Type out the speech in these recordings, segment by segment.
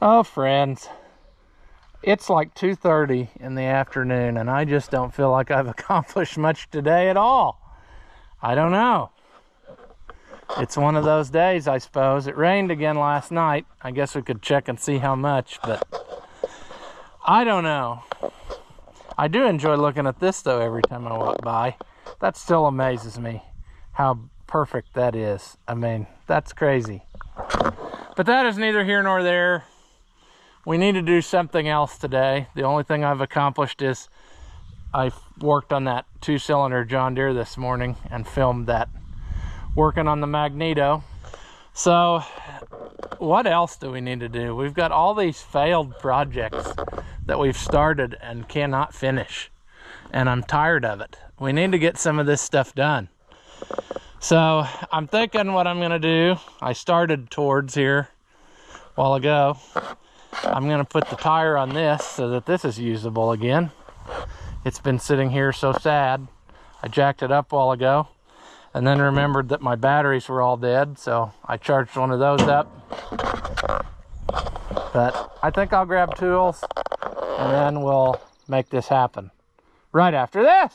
Oh, friends, it's like 2:30 in the afternoon, and I just don't feel like I've accomplished much today at all. I don't know. It's one of those days, I suppose. It rained again last night. I guess we could check and see how much, but I don't know. I do enjoy looking at this, though, every time I walk by. That still amazes me, how perfect that is. I mean, that's crazy. But that is neither here nor there. We need to do something else today. The only thing I've accomplished is I worked on that 2-cylinder John Deere this morning and filmed that, working on the magneto. So what else do we need to do? We've got all these failed projects that we've started and cannot finish, and I'm tired of it. We need to get some of this stuff done. So I'm thinking what I'm gonna do, I started towards here a while ago. I'm gonna put the tire on this so that this is usable again. It's been sitting here so sad. I jacked it up a while ago and then remembered that my batteries were all dead, so I charged one of those up. But I think I'll grab tools and then we'll make this happen right after this.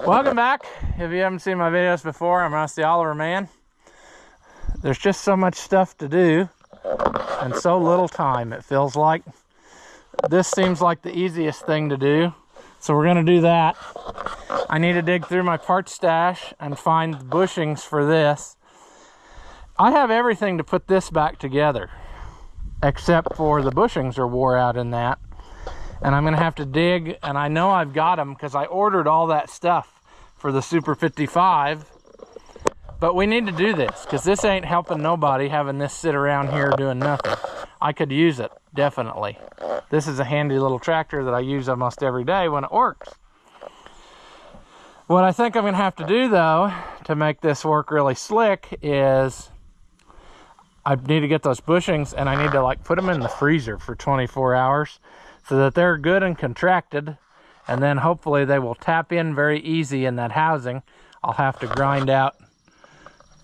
Welcome back. If you haven't seen my videos before, I'm Rusty Oliver Man. There's just so much stuff to do and so little time, it feels like. This seems like the easiest thing to do, so we're gonna do that. I need to dig through my parts stash and find the bushings for this. I have everything to put this back together, except for the bushings are wore out in that. And I'm gonna have to dig, and I know I've got them because I ordered all that stuff for the Super 55. But we need to do this because this ain't helping nobody having this sit around here doing nothing. I could use it, definitely. This is a handy little tractor that I use almost every day when it works. What I think I'm gonna have to do, though, to make this work really slick is I need to get those bushings and I need to like put them in the freezer for 24 hours so that they're good and contracted, and then hopefully they will tap in very easy in that housing. I'll have to grind out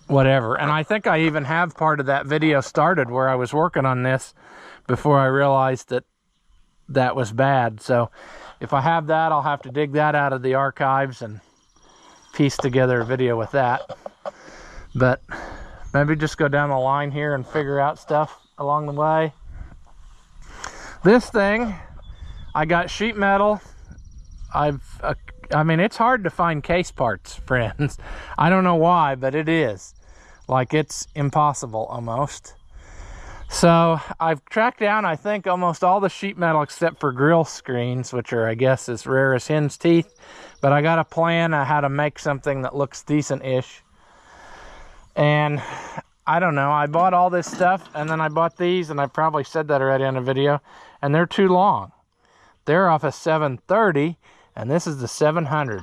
whatever. And I think I even have part of that video started where I was working on this before I realized that that was bad. So if I have that, I'll have to dig that out of the archives and piece together a video with that. But maybe just go down the line here and figure out stuff along the way. This thing, I got sheet metal. I mean, it's hard to find case parts, friends. I don't know why, but it is. Like, it's impossible almost. So I've tracked down, I think, almost all the sheet metal except for grill screens, which are, I guess, as rare as hen's teeth. But I got a plan on how to make something that looks decent-ish. And I don't know, I bought all this stuff, and then I bought these, and I probably said that already on a video, and they're too long. They're off a 730, and this is the 700.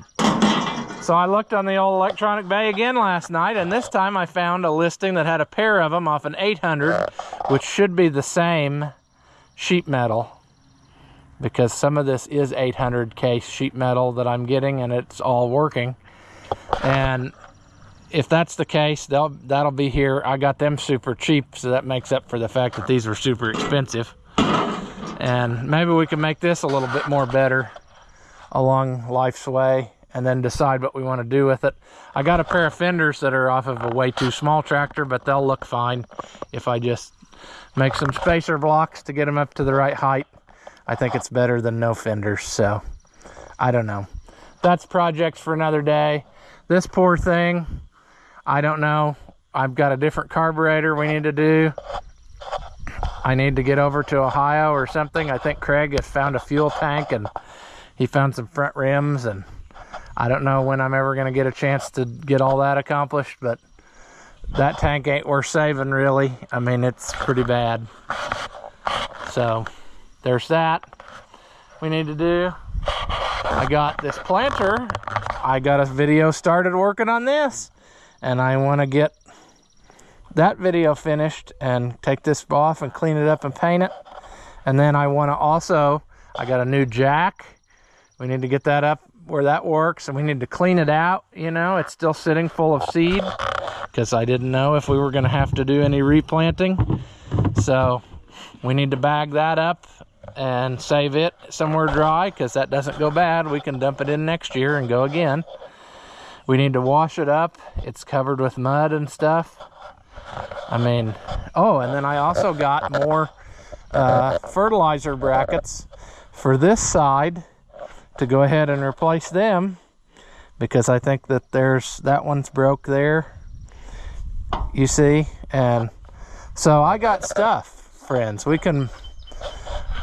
So I looked on the old electronic bay again last night, and this time I found a listing that had a pair of them off an 800, which should be the same sheet metal, because some of this is 800 case sheet metal that I'm getting, and it's all working. And if that's the case, that'll be here. I got them super cheap, so that makes up for the fact that these were super expensive. And maybe we can make this a little bit more better along life's way and then decide what we want to do with it. I got a pair of fenders that are off of a way too small tractor, but they'll look fine if I just make some spacer blocks to get them up to the right height. I think it's better than no fenders, so I don't know. That's projects for another day. This poor thing, I don't know. I've got a different carburetor we need to do. I need to get over to Ohio or something. I think Craig has found a fuel tank and he found some front rims, and I don't know when I'm ever going to get a chance to get all that accomplished, but that tank ain't worth saving, really. I mean, it's pretty bad. So there's that we need to do. I got this planter. I got a video started working on this, and I want to get that video finished and take this off and clean it up and paint it. And then I want to also, I got a new jack. We need to get that up where that works, and we need to clean it out. You know, it's still sitting full of seed because I didn't know if we were going to have to do any replanting. So we need to bag that up and save it somewhere dry, because that doesn't go bad. We can dump it in next year and go again. We need to wash it up. It's covered with mud and stuff. I mean, oh, and then I also got more fertilizer brackets for this side to go ahead and replace them, because I think that that one's broke there, you see. And so I got stuff, friends. We can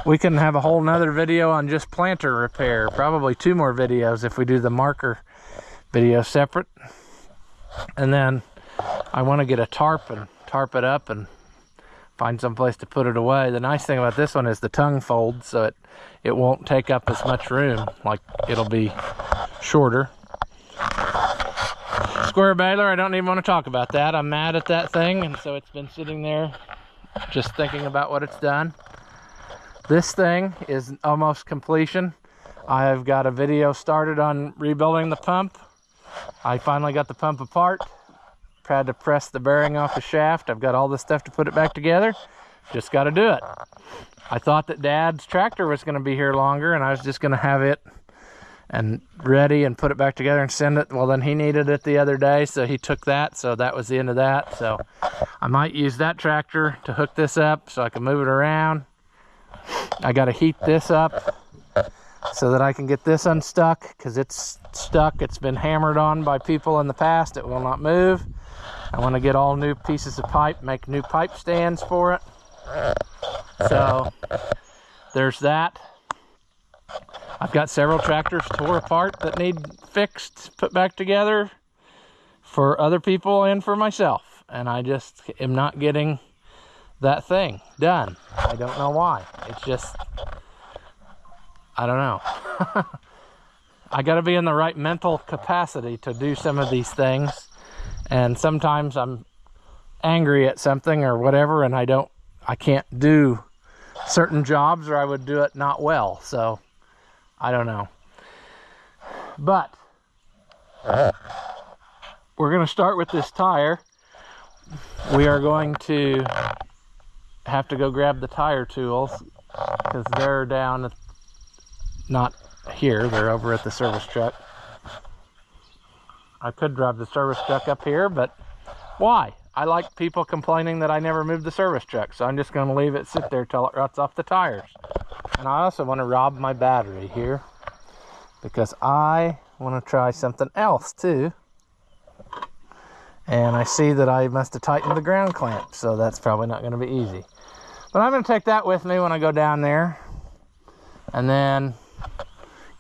have a whole nother video on just planter repair, probably 2 more videos if we do the marker video separate. And then I want to get a tarp and tarp it up and find some place to put it away. The nice thing about this one is the tongue folds, so it won't take up as much room. Like, it'll be shorter. Square baler, I don't even want to talk about that. I'm mad at that thing, and so it's been sitting there just thinking about what it's done. This thing is almost completion. I've got a video started on rebuilding the pump. I finally got the pump apart. Had to press the bearing off the shaft. I've got all this stuff to put it back together. Just got to do it. I thought that Dad's tractor was going to be here longer, and I was just going to have it and ready and put it back together and send it. Well, then he needed it the other day, so he took that. So that was the end of that. So I might use that tractor to hook this up so I can move it around. I got to heat this up so that I can get this unstuck, because it's stuck. It's been hammered on by people in the past. It will not move. I want to get all new pieces of pipe, make new pipe stands for it. So there's that. I've got several tractors tore apart that need fixed, put back together for other people and for myself. And I just am not getting that thing done. I don't know why. It's just, I don't know. I got to be in the right mental capacity to do some of these things. And sometimes I'm angry at something or whatever, and I can't do certain jobs, or I would do it not well. So I don't know. But we're going to start with this tire. We are going to have to go grab the tire tools, because they're down at, not here, they're over at the service truck. I could drive the service truck up here, but why? I like people complaining that I never moved the service truck, so I'm just going to leave it sit there till it rots off the tires. And I also want to rob my battery here, because I want to try something else too. And I see that I must have tightened the ground clamp, so that's probably not going to be easy. But I'm going to take that with me when I go down there, and then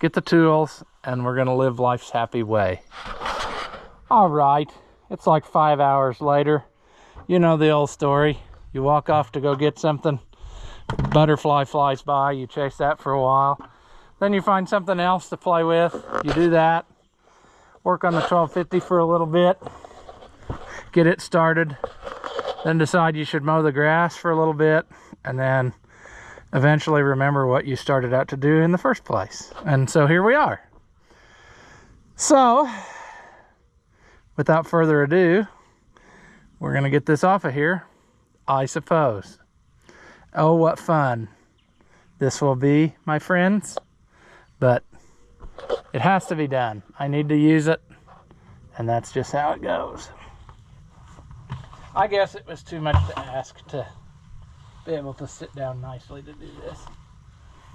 get the tools, and we're going to live life's happy way. All right, it's like 5 hours later. You know the old story. You walk off to go get something, butterfly flies by, you chase that for a while, then you find something else to play with. You do that, work on the 1250 for a little bit, get it started, then decide you should mow the grass for a little bit, and then eventually remember what you started out to do in the first place. And so here we are. So without further ado, we're going to get this off of here, I suppose. Oh, what fun this will be, my friends. But it has to be done. I need to use it, and that's just how it goes. I guess it was too much to ask to be able to sit down nicely to do this.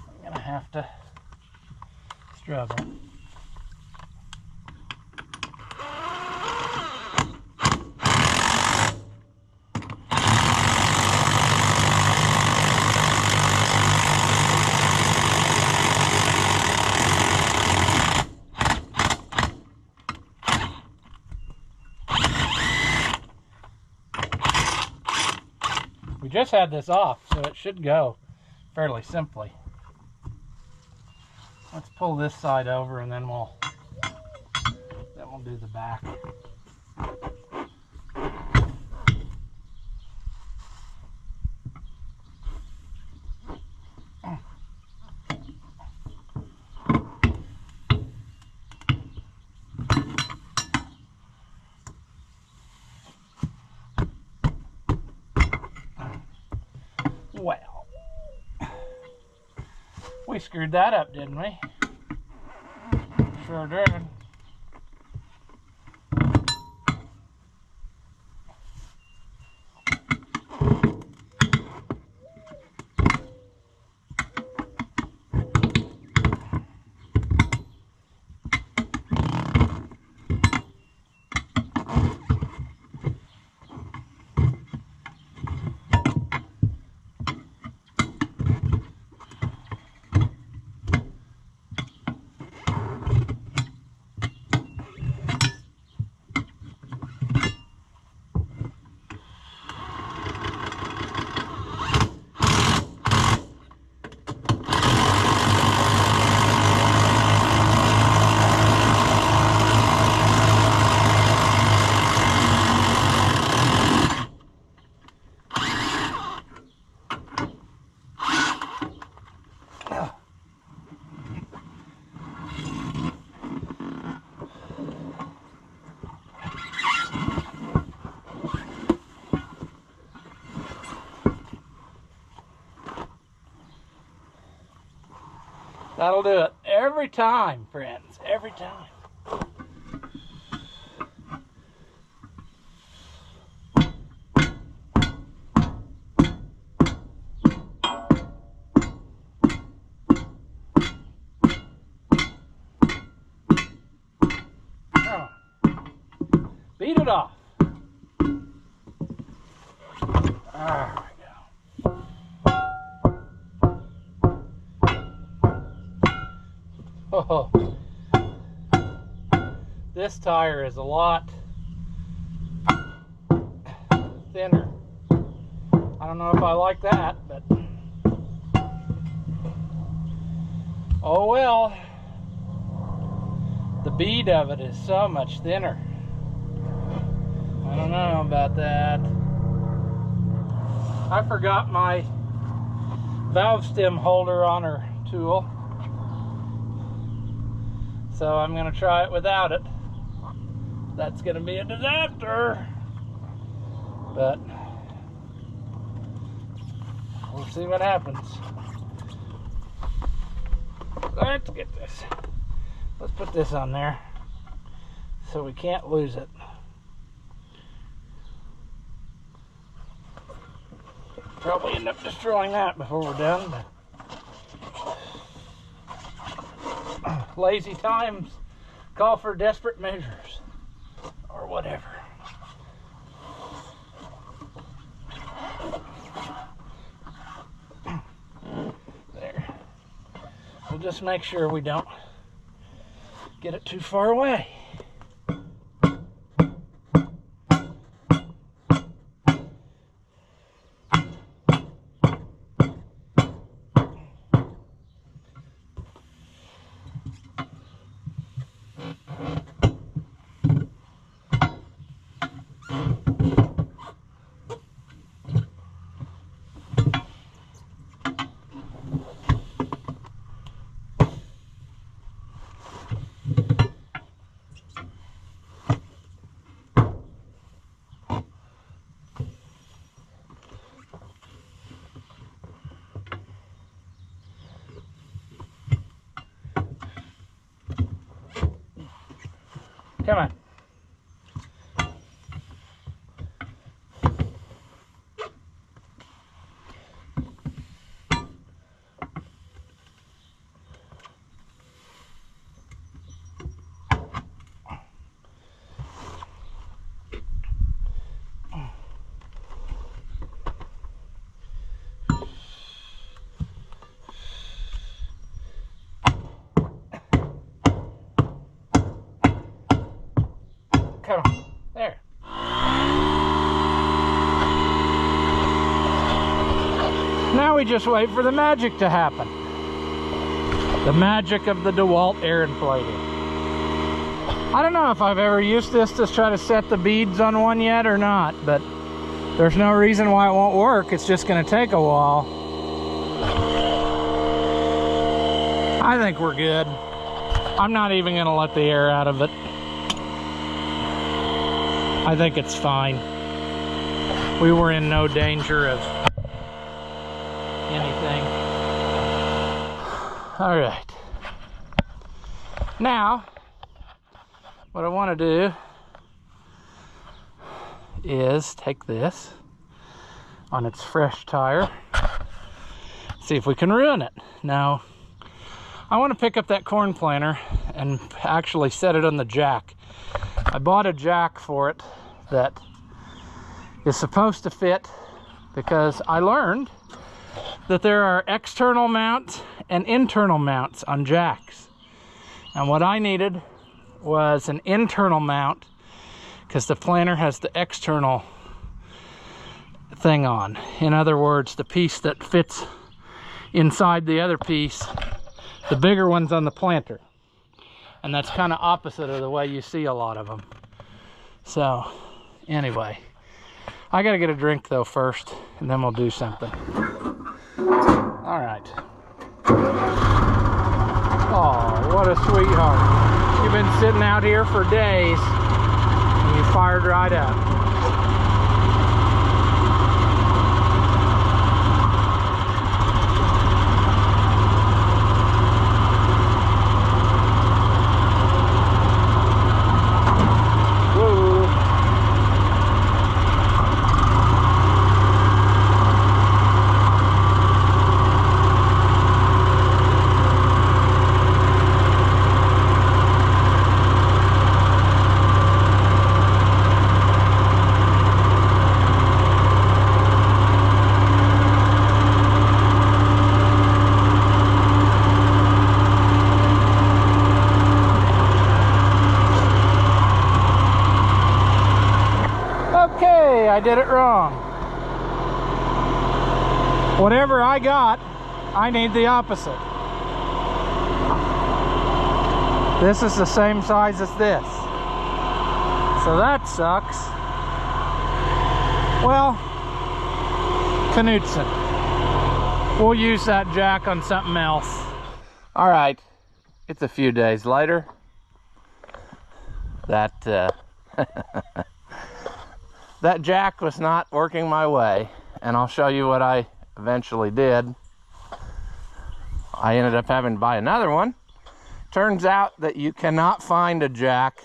I'm going to have to struggle. We just had this off, so it should go fairly simply. Let's pull this side over, and then we'll do the back. Well, we screwed that up, didn't we? Sure did. That'll do it every time, friends, every time. Oh. Beat it off. There we go. Oh, this tire is a lot thinner. I don't know if I like that, but oh well. The bead of it is so much thinner. I don't know about that. I forgot my valve stem holder on her tool, so I'm going to try it without it. That's going to be a disaster, but we'll see what happens. Let's get this. Let's put this on there so we can't lose it. Probably end up destroying that before we're done, but lazy times call for desperate measures, or whatever. There. We'll just make sure we don't get it too far away. Come on. Come on. There. Now we just wait for the magic to happen. The magic of the DeWalt air inflator. I don't know if I've ever used this to try to set the beads on one yet or not, but there's no reason why it won't work. It's just going to take a while. I think we're good. I'm not even going to let the air out of it. I think it's fine. We were in no danger of All right. Now, what I want to do is take this on its fresh tire, see if we can ruin it. Now, I want to pick up that corn planter and actually set it on the jack. I bought a jack for it that is supposed to fit, because I learned that there are external mounts and internal mounts on jacks. And what I needed was an internal mount, because the planter has the external thing on. In other words, the piece that fits inside the other piece, the bigger one's on the planter. And that's kind of opposite of the way you see a lot of them. So, anyway, I gotta get a drink though first, and then we'll do something. All right. Oh, what a sweetheart. You've been sitting out here for days, and you fired right up. I did it wrong. Whatever I got, I need the opposite. This is the same size as this. So that sucks. Well, Knudsen. We'll use that jack on something else. All right, it's a few days later. That jack was not working my way, and I'll show you what I eventually did. I ended up having to buy another one. Turns out that you cannot find a jack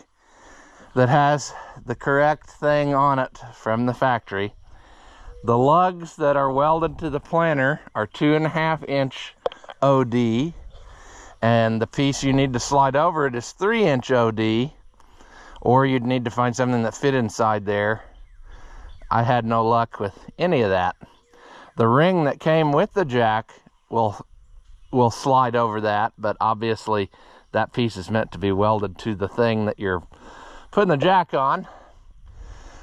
that has the correct thing on it from the factory. The lugs that are welded to the planter are 2.5 inch OD, and the piece you need to slide over it is 3 inch OD, or you'd need to find something that fit inside there. I had no luck with any of that. The ring that came with the jack will slide over that, but obviously that piece is meant to be welded to the thing that you're putting the jack on.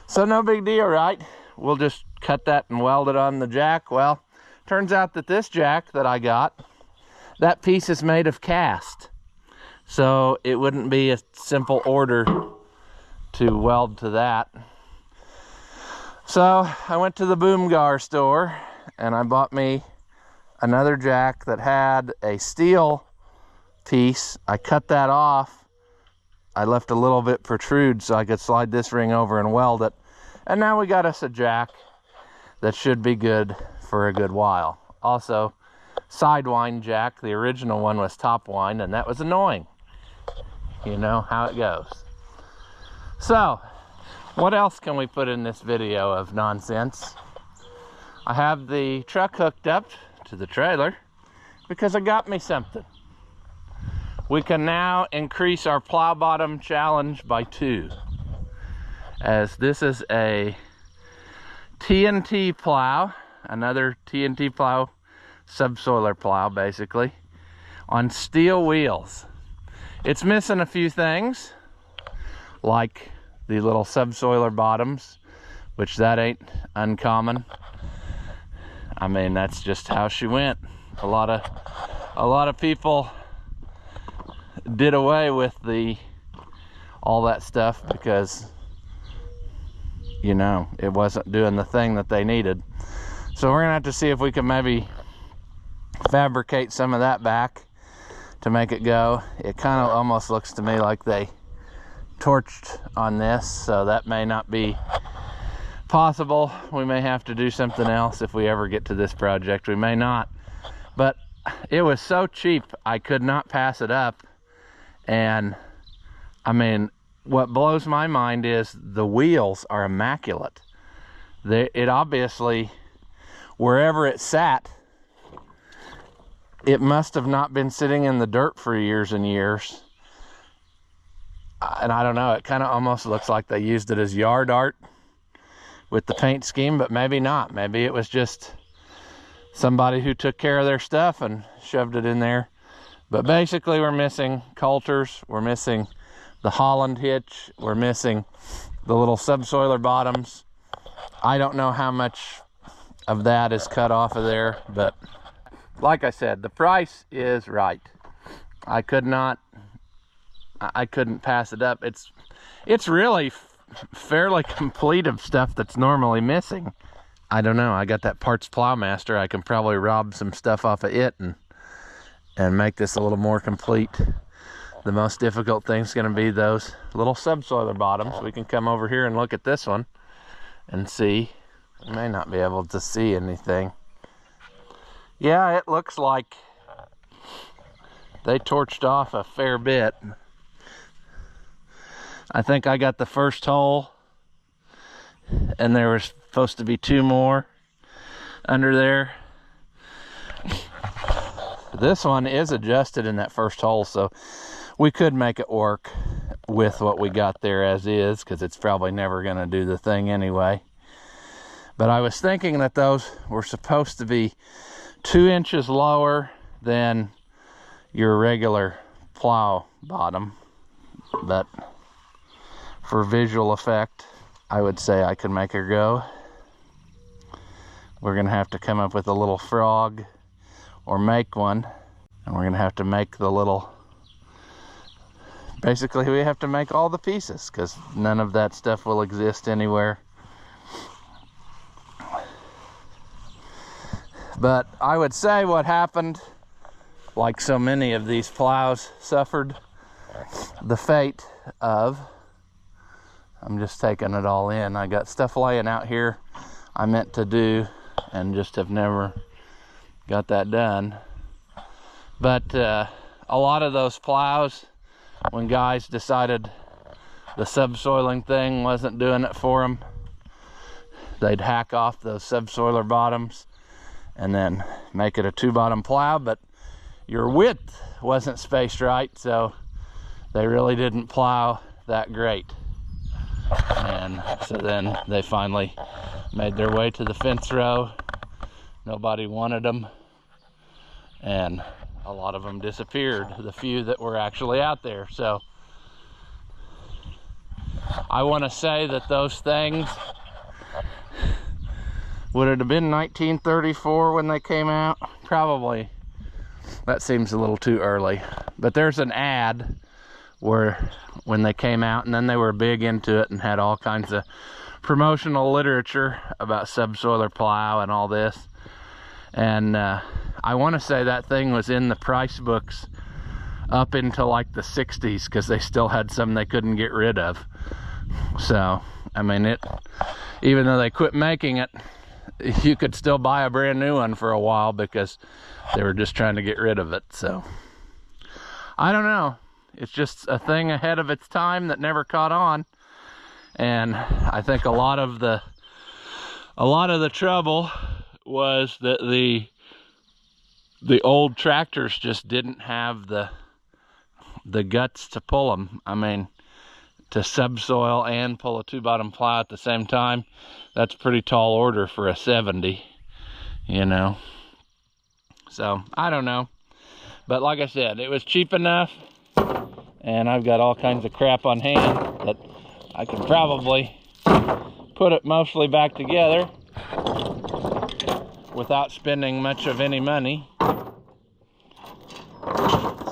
So no big deal, right? We'll just cut that and weld it on the jack. Well, turns out that this jack that I got, that piece is made of cast. So it wouldn't be a simple order to weld to that. So I went to the Boomgar store and I bought me another jack that had a steel piece. I cut that off. I left a little bit protrude so I could slide this ring over and weld it. And now we got us a jack that should be good for a good while. Also, sidewind jack. The original one was top wind, and that was annoying. You know how it goes. So, what else can we put in this video of nonsense? I have the truck hooked up to the trailer because it got me something. We can now increase our plow bottom challenge by 2. As this is a TNT plow, another TNT plow, subsoiler plow basically, on steel wheels. It's missing a few things, like the little subsoiler bottoms, which that ain't uncommon. I mean, that's just how she went. A lot of people did away with all that stuff because, you know, it wasn't doing the thing that they needed. So we're gonna have to see if we can maybe fabricate some of that back to make it go. It kind of almost looks to me like they torched on this, so that may not be possible. We may have to do something else if we ever get to this project. We may not, but it was so cheap, I could not pass it up. And I mean, what blows my mind is the wheels are immaculate. It obviously, wherever it sat, it must have not been sitting in the dirt for years and years. And I don't know, it kind of almost looks like they used it as yard art with the paint scheme, but maybe not. Maybe it was just somebody who took care of their stuff and shoved it in there. But basically, we're missing coulters, we're missing the Holland hitch, we're missing the little subsoiler bottoms. I don't know how much of that is cut off of there, but like I said, the price is right. I couldn't pass it up. It's really fairly complete of stuff that's normally missing. I don't know, I got that Parts Plowmaster. I can probably rob some stuff off of it and make this a little more complete. The most difficult thing's gonna be those little subsoiler bottoms. We can come over here and look at this one and see. You may not be able to see anything. Yeah, it looks like they torched off a fair bit. I think I got the first hole, and there was supposed to be 2 more under there. This one is adjusted in that first hole, so we could make it work with what we got there as is, because it's probably never going to do the thing anyway. But I was thinking that those were supposed to be 2 inches lower than your regular plow bottom, but for visual effect, I would say I could make her go. We're gonna have to come up with a little frog or make one, and we're gonna have to make the little, basically we have to make all the pieces, because none of that stuff will exist anywhere. But I would say what happened, like so many of these plows suffered the fate of, I'm just taking it all in. I got stuff laying out here I meant to do and just have never got that done. But a lot of those plows, when guys decided the subsoiling thing wasn't doing it for them, they'd hack off those subsoiler bottoms and then make it a 2-bottom plow, but your width wasn't spaced right, so they really didn't plow that great. And so then they finally made their way to the fence row. Nobody wanted them, and a lot of them disappeared, the few that were actually out there. So I want to say that those things, would it have been 1934 when they came out? Probably. That seems a little too early. But there's an ad where when they came out, and then they were big into it and had all kinds of promotional literature about subsoiler plow and all this. And I want to say that thing was in the price books up into like the 60s, because they still had some they couldn't get rid of. So, I mean, even though they quit making it, you could still buy a brand new one for a while because they were just trying to get rid of it. So I don't know, it's just a thing ahead of its time that never caught on. And I think a lot of the trouble was that the old tractors just didn't have the guts to pull them. I mean, to subsoil and pull a 2-bottom plow at the same time, that's pretty tall order for a 70, you know. So I don't know, but like I said, it was cheap enough, and I've got all kinds of crap on hand that I can probably put it mostly back together without spending much of any money.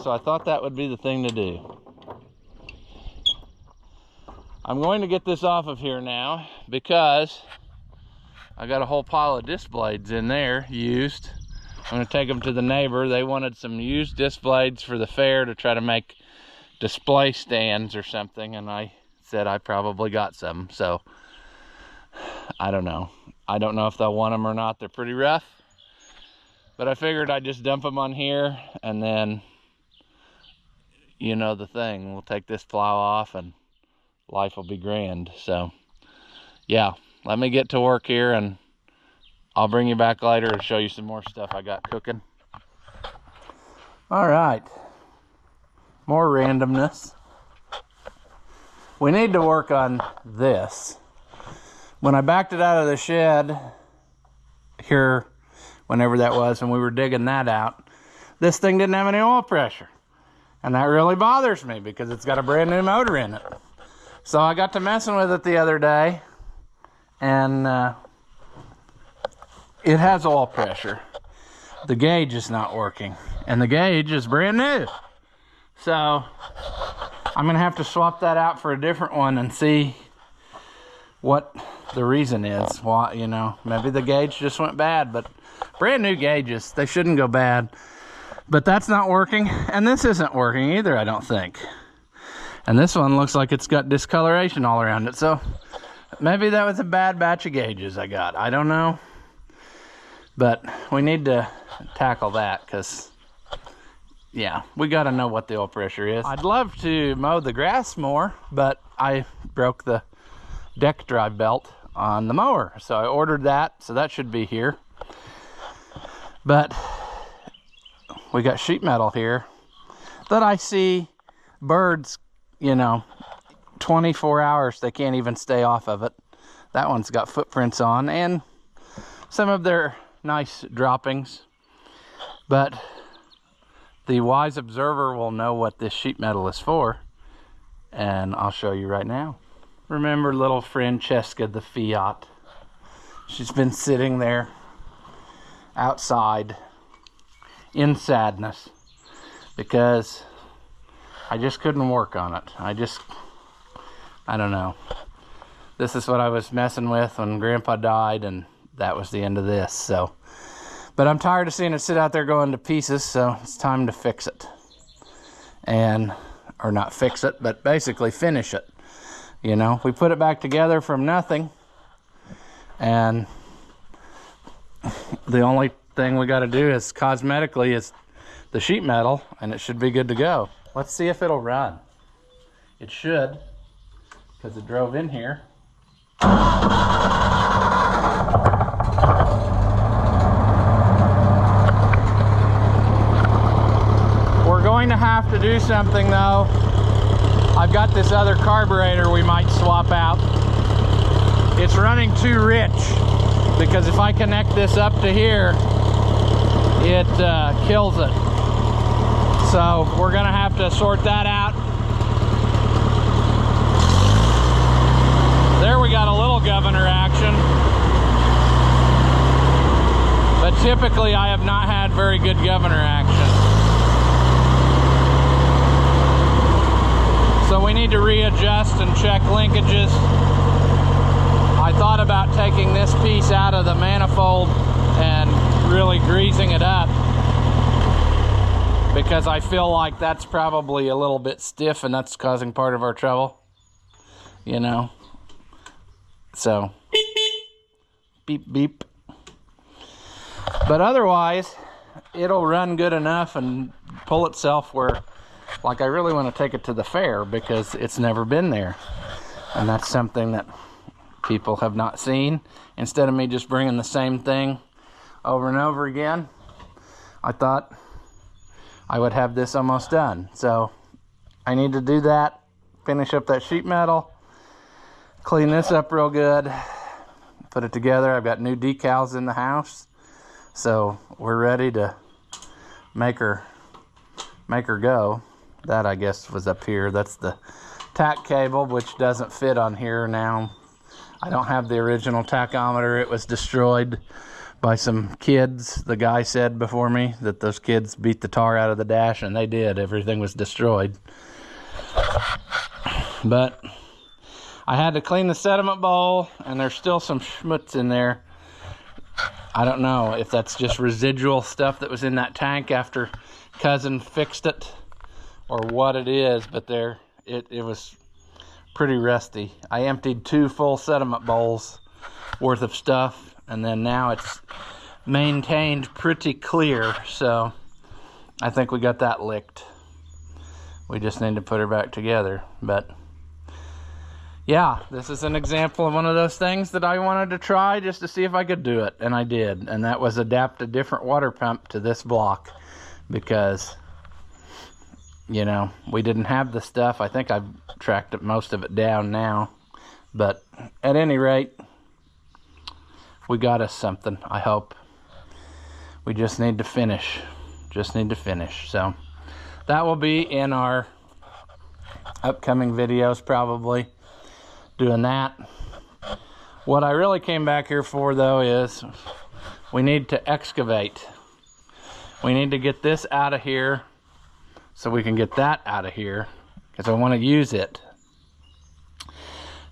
So I thought that would be the thing to do. I'm going to get this off of here now because I got a whole pile of disc blades in there, used. I'm going to take them to the neighbor. They wanted some used disc blades for the fair to try to make display stands or something, and I said I probably got some. So I don't know. I don't know if they'll want them or not. They're pretty rough, But I figured I'd just dump them on here, and then, you know the thing, we'll take this plow off and life will be grand. So yeah, let me get to work here and I'll bring you back later and show you some more stuff I got cooking. All right, more randomness. We need to work on this. When I backed it out of the shed here, whenever that was, and we were digging that out, this thing didn't have any oil pressure. And that really bothers me because it's got a brand new motor in it. So I got to messing with it the other day, and it has oil pressure. The gauge is not working, and the gauge is brand new. So I'm gonna have to swap that out for a different one and see what the reason is. Why, you know, maybe the gauge just went bad, but brand new gauges, they shouldn't go bad. But that's not working, and this isn't working either, I don't think. And this one looks like it's got discoloration all around it, so maybe that was a bad batch of gauges I got. I don't know. But we need to tackle that, because, yeah, we got to know what the oil pressure is. I'd love to mow the grass more, but I broke the deck drive belt on the mower. So I ordered that, so that should be here. But we got sheet metal here that I see birds, you know, 24 hours, they can't even stay off of it. That one's got footprints on and some of their nice droppings. But the wise observer will know what this sheet metal is for, and I'll show you right now. Remember little Francesca the Fiat? She's been sitting there outside in sadness because I just couldn't work on it. I don't know. This is what I was messing with when Grandpa died, and that was the end of this. So, but I'm tired of seeing it sit out there going to pieces, so it's time to fix it. And, or not fix it, but basically finish it. You know, we put it back together from nothing, and the only thing we got to do is cosmetically is the sheet metal, and it should be good to go. Let's see if it'll run. It should, because it drove in here. We're going to have to do something though. I've got this other carburetor we might swap out. It's running too rich, because if I connect this up to here, it kills it. So we're gonna have to sort that out. There we got a little governor action. But typically I have not had very good governor action. So we need to readjust and check linkages. I thought about taking this piece out of the manifold and really greasing it up, because I feel like that's probably a little bit stiff and that's causing part of our trouble, you know. So beep beep. But otherwise it'll run good enough and pull itself where, like, I really want to take it to the fair because it's never been there, and that's something that people have not seen. Instead of me just bringing the same thing over and over again, I thought I would have this almost done. So I need to do that, finish up that sheet metal, clean this up real good, put it together. I've got new decals in the house, so we're ready to make her go. That, I guess, was up here. That's the tack cable, which doesn't fit on here now. I don't have the original tachometer. It was destroyed by some kids. The guy said before me that those kids beat the tar out of the dash, and they did. Everything was destroyed. But I had to clean the sediment bowl, and there's still some schmutz in there. I don't know if that's just residual stuff that was in that tank after cousin fixed it, or what it is, but it was pretty rusty. I emptied 2 full sediment bowls worth of stuff, and then now it's maintained pretty clear, so I think we got that licked. We just need to put her back together. But yeah, this is an example of one of those things that I wanted to try just to see if I could do it, and I did. And that was adapt a different water pump to this block, because, you know, we didn't have the stuff. I think I've tracked most of it down now, but at any rate, we got us something, I hope. We just need to finish. So that will be in our upcoming videos, probably, doing that. What I really came back here for, though, is we need to excavate. We need to get this out of here so we can get that out of here, because I want to use it.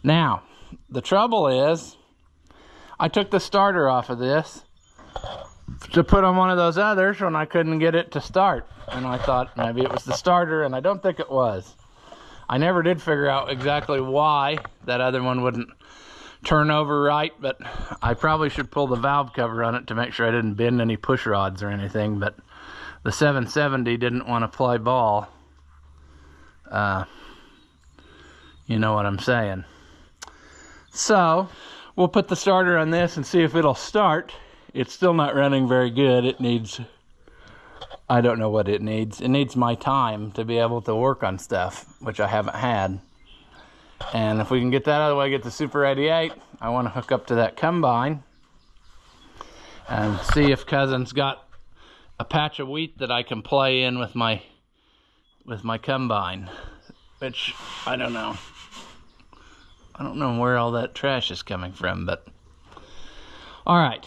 Now, the trouble is, I took the starter off of this to put on one of those others when I couldn't get it to start. And I thought maybe it was the starter, and I don't think it was. I never did figure out exactly why that other one wouldn't turn over right, but I probably should pull the valve cover on it to make sure I didn't bend any push rods or anything. But the 770 didn't want to play ball. You know what I'm saying. So we'll put the starter on this and see if it'll start. It's still not running very good. It needs, I don't know what it needs. It needs my time to be able to work on stuff, which I haven't had. And if we can get that out of the way, get the Super 88, I want to hook up to that combine and see if Cousin's got a patch of wheat that I can play in with my combine, which I don't know. I don't know where all that trash is coming from, but all right.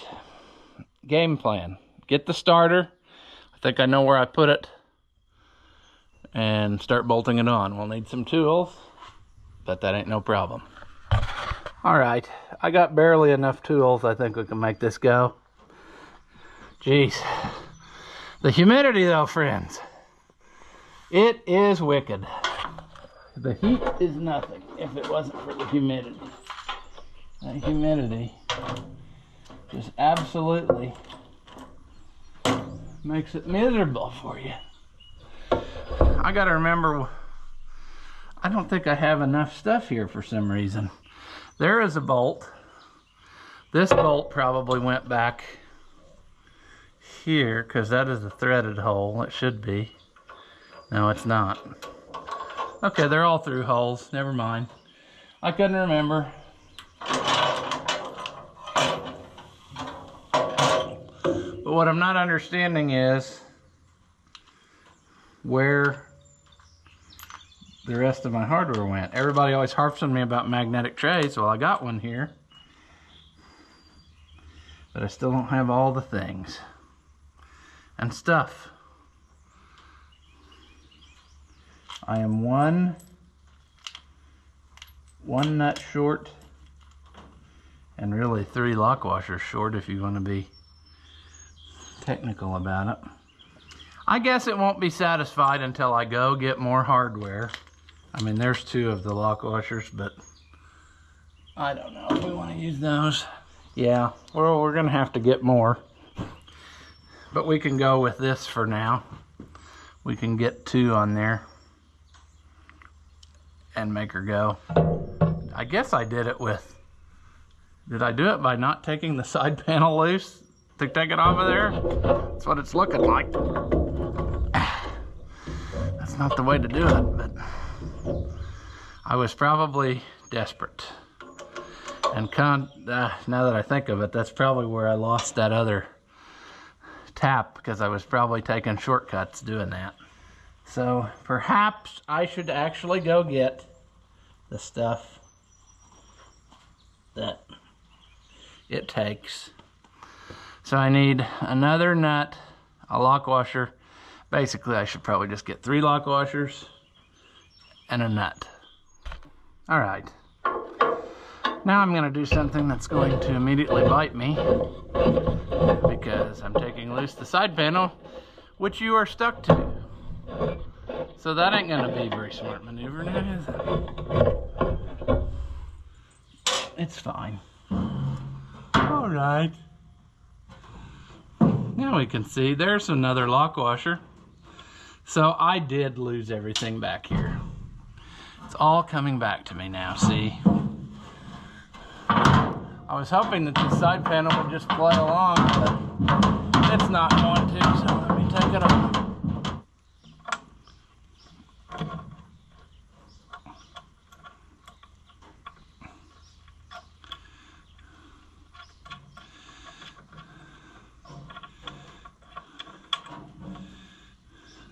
Game plan. Get the starter. I think I know where I put it, and start bolting it on. We'll need some tools, but that ain't no problem. All right, I got barely enough tools. I think we can make this go. Jeez. The humidity, though, friends, it is wicked. The heat is nothing if it wasn't for the humidity. That humidity just absolutely makes it miserable for you. I gotta remember, I don't think I have enough stuff here for some reason. There is a bolt. This bolt probably went back here, because that is a threaded hole. It should be. No, it's not. Okay, they're all through holes. Never mind. I couldn't remember. But what I'm not understanding is where the rest of my hardware went. Everybody always harps on me about magnetic trays. Well, I got one here, but I still don't have all the things and stuff. I am one nut short, and really 3 lock washers short if you want to be technical about it. I guess it won't be satisfied until I go get more hardware. I mean, there's 2 of the lock washers, but I don't know if we want to use those. Yeah, well, we're gonna have to get more, but we can go with this for now. We can get 2 on there and make her go. I guess I did it with, did I do it by not taking the side panel loose to take it off of there? That's what it's looking like. That's not the way to do it, but I was probably desperate. And now that I think of it, that's probably where I lost that other tap, because I was probably taking shortcuts doing that. So perhaps I should actually go get the stuff that it takes. So I need another nut, a lock washer. Basically, I should probably just get 3 lock washers and a nut. All right. Now I'm going to do something that's going to immediately bite me, because I'm taking loose the side panel, which you are stuck to. So that ain't going to be a very smart maneuver now, is it? It's fine. All right. Now we can see there's another lock washer. So I did lose everything back here. It's all coming back to me now, see? I was hoping that the side panel would just play along, but it's not going to, so let me take it off.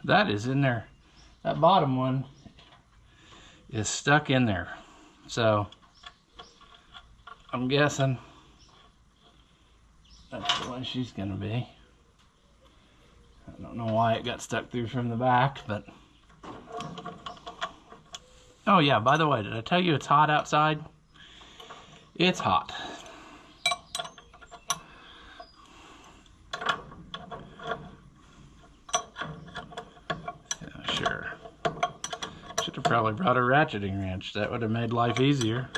That is in there. That bottom one is stuck in there. So I'm guessing that's the way she's gonna be. I don't know why it got stuck through from the back, but oh yeah, by the way, did I tell you it's hot outside? It's hot. Sure. Should have probably brought a ratcheting wrench. That would have made life easier.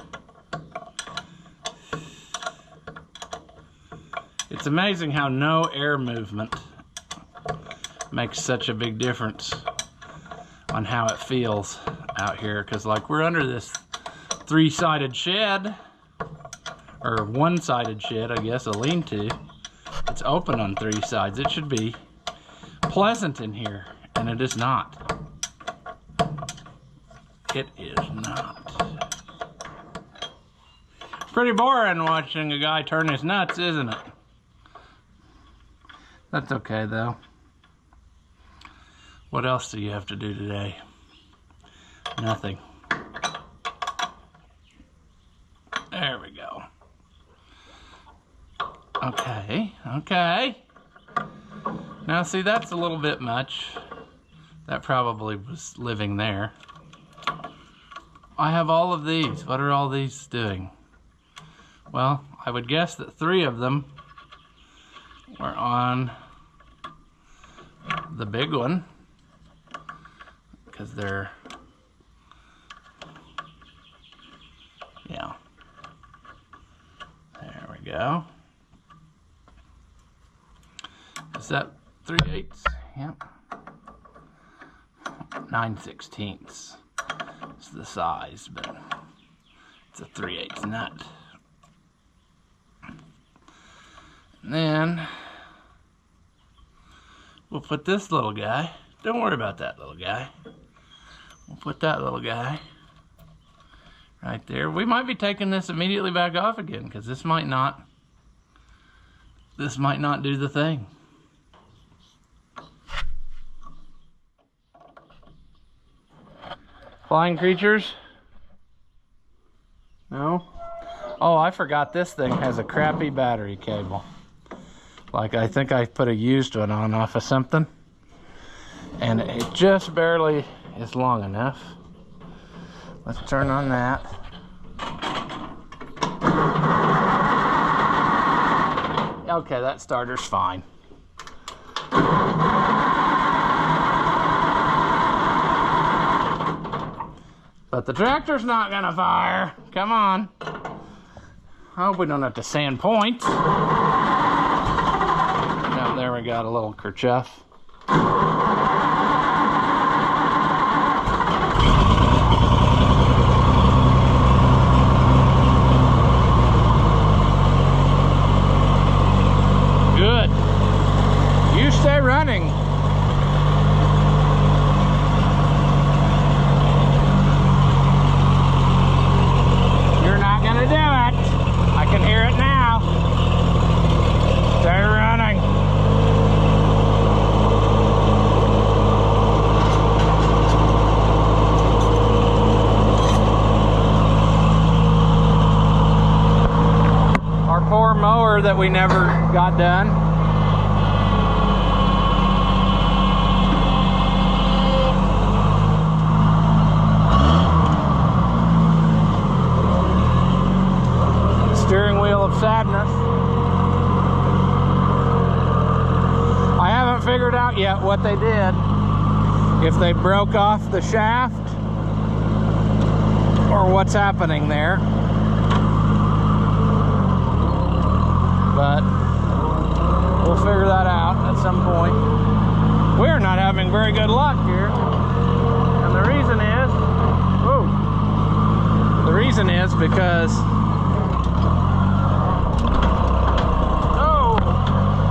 It's amazing how no air movement makes such a big difference on how it feels out here. Because like we're under this three-sided shed, or one-sided shed, I guess, a lean-to. It's open on three sides. It should be pleasant in here. And it is not. It is not. Pretty boring watching a guy turn his nuts, isn't it? That's okay though. What else do you have to do today? Nothing. There we go. Okay, okay. Now see, that's a little bit much. That probably was living there. I have all of these. What are all these doing? Well, I would guess that 3 of them were on the big one, because they're, yeah. There we go. Is that 3/8? Yep. 9/16 is the size, but it's a 3/8 nut. And then we'll put this little guy. Don't worry about that little guy. We'll put that little guy right there. We might be taking this immediately back off again, because this might not do the thing. Flying creatures? No? Oh, I forgot this thing has a crappy battery cable. Like, I think I put a used one on off of something, and it just barely is long enough. Let's turn on that. Okay, that starter's fine. But the tractor's not gonna fire. Come on. I hope we don't have to sand points. Oh, there we got a little kerchief. Good. You stay running. You're not gonna do it. I can hear it now. Stay running. Our poor mower that we never got done. Steering wheel of sadness. I haven't figured out yet what they did. If they broke off the shaft or what's happening there. But we'll figure that out at some point. We are not having very good luck here. And the reason is because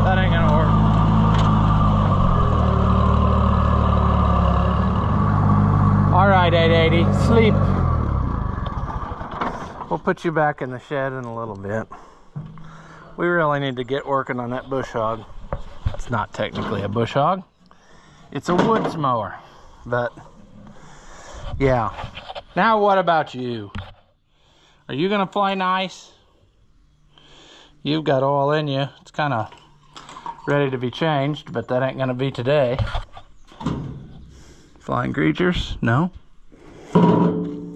that ain't gonna work. All right, 880, sleep. We'll put you back in the shed in a little bit. We really need to get working on that bush hog. It's not technically a bush hog. It's a woods mower, but yeah. Now what about you? Are you gonna play nice? You've got oil in you. It's kind of ready to be changed, but that ain't gonna be today. Flying creatures? No.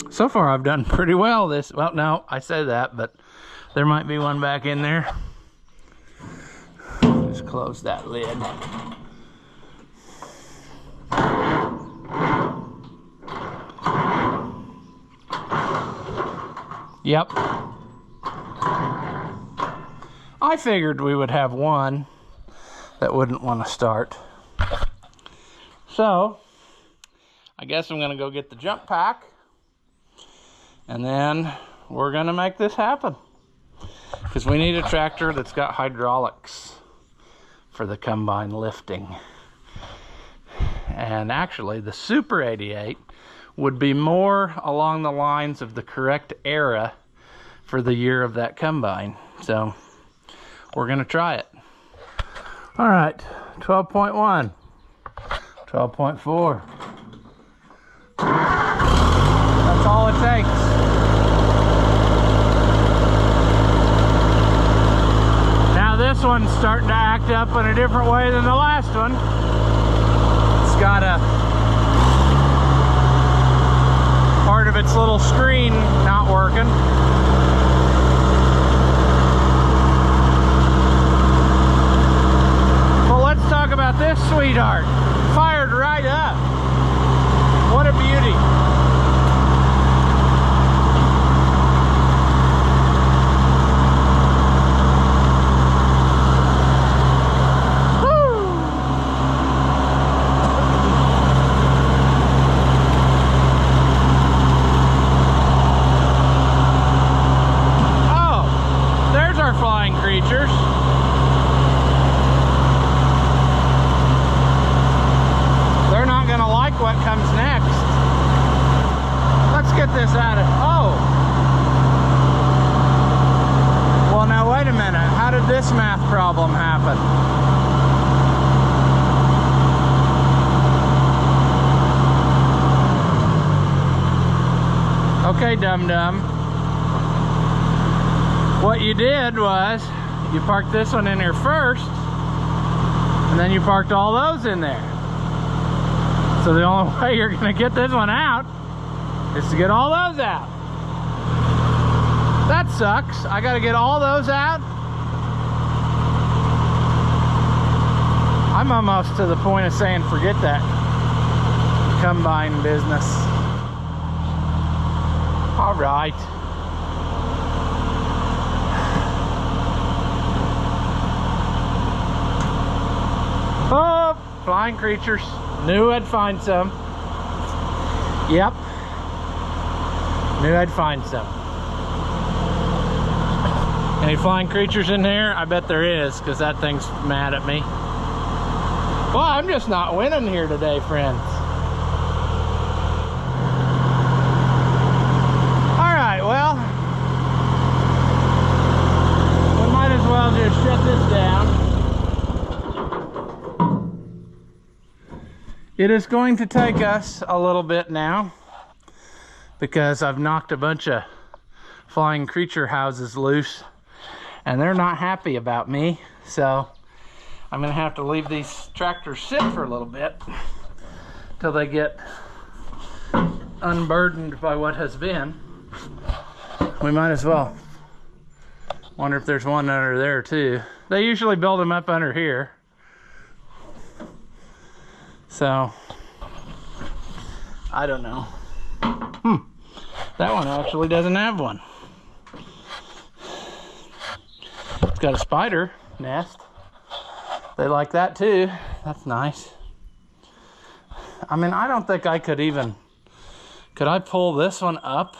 So far I've done pretty well this. Well, no, I say that, but there might be one back in there. Just close that lid. Yep. I figured we would have one that wouldn't want to start. So, I guess I'm gonna go get the jump pack, and then we're gonna make this happen. Because we need a tractor that's got hydraulics for the combine lifting. And actually, the Super 88 would be more along the lines of the correct era for the year of that combine. So, we're gonna try it. All right, 12.1, 12.4. That's all it takes. Now this one's starting to act up in a different way than the last one. It's got a part of its little screen not working. Well, let's talk about this sweetheart. Fired right up. What a beauty. What comes next? Let's get this out of... Oh! Well, now wait a minute. How did this math problem happen? Okay, dum-dum. What you did was you parked this one in here first, and then you parked all those in there. So the only way you're gonna get this one out is to get all those out. That sucks. I gotta get all those out. I'm almost to the point of saying forget that combine business. All right. Oh, flying creatures. Knew I'd find some. Yep. Knew I'd find some. Any flying creatures in there? I bet there is, because that thing's mad at me. Well, I'm just not winning here today, friends. Alright, well, we might as well just shut this down. It is going to take us a little bit now, because I've knocked a bunch of flying creature houses loose, and they're not happy about me. So I'm gonna have to leave these tractors sit for a little bit till they get unburdened by what has been. We might as well. Wonder if there's one under there too. They usually build them up under here. So, I don't know. That one actually doesn't have one. It's got a spider nest. They like that too. That's nice. I mean, I don't think I could even... Could I pull this one up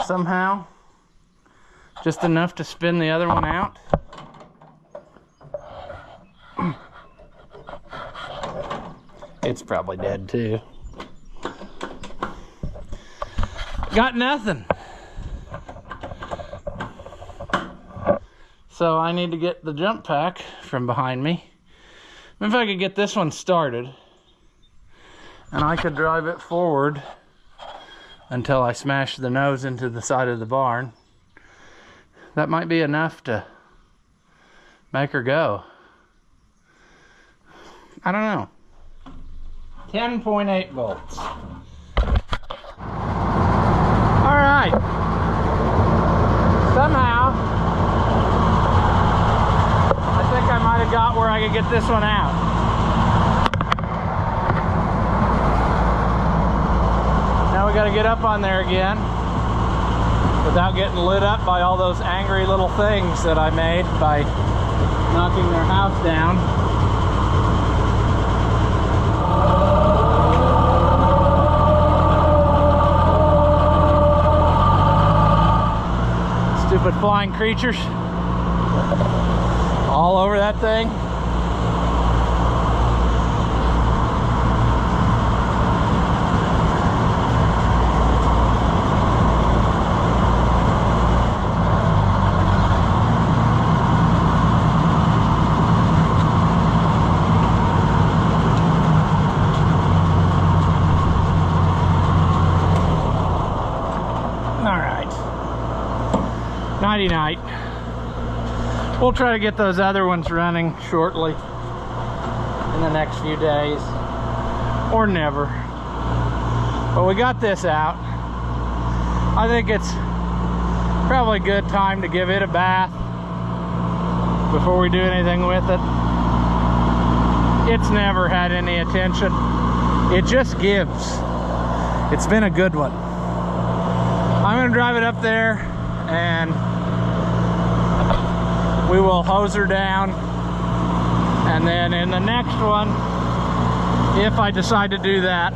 somehow? Just enough to spin the other one out? It's probably dead too. Got nothing. So I need to get the jump pack from behind me. If I could get this one started, and I could drive it forward until I smash the nose into the side of the barn, that might be enough to make her go. I don't know. 10.8 volts. All right. Somehow, I think I might have got where I could get this one out. Now we got to get up on there again without getting lit up by all those angry little things that I made by knocking their house down. Stupid flying creatures all over that thing. Nighty night. We'll try to get those other ones running shortly in the next few days, or never. But we got this out. I think it's probably a good time to give it a bath before we do anything with it. It's never had any attention. It just gives. It's been a good one. I'm gonna drive it up there and we will hose her down, and then in the next one, if I decide to do that,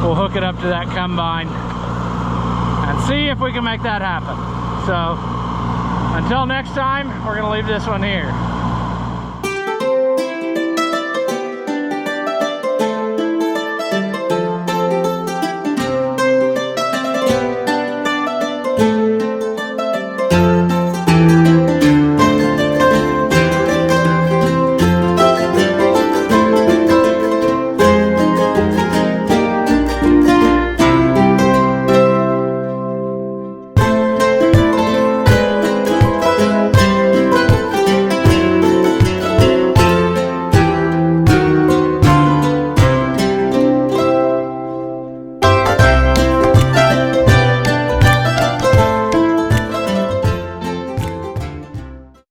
we'll hook it up to that combine and see if we can make that happen. So until next time, we're gonna leave this one here.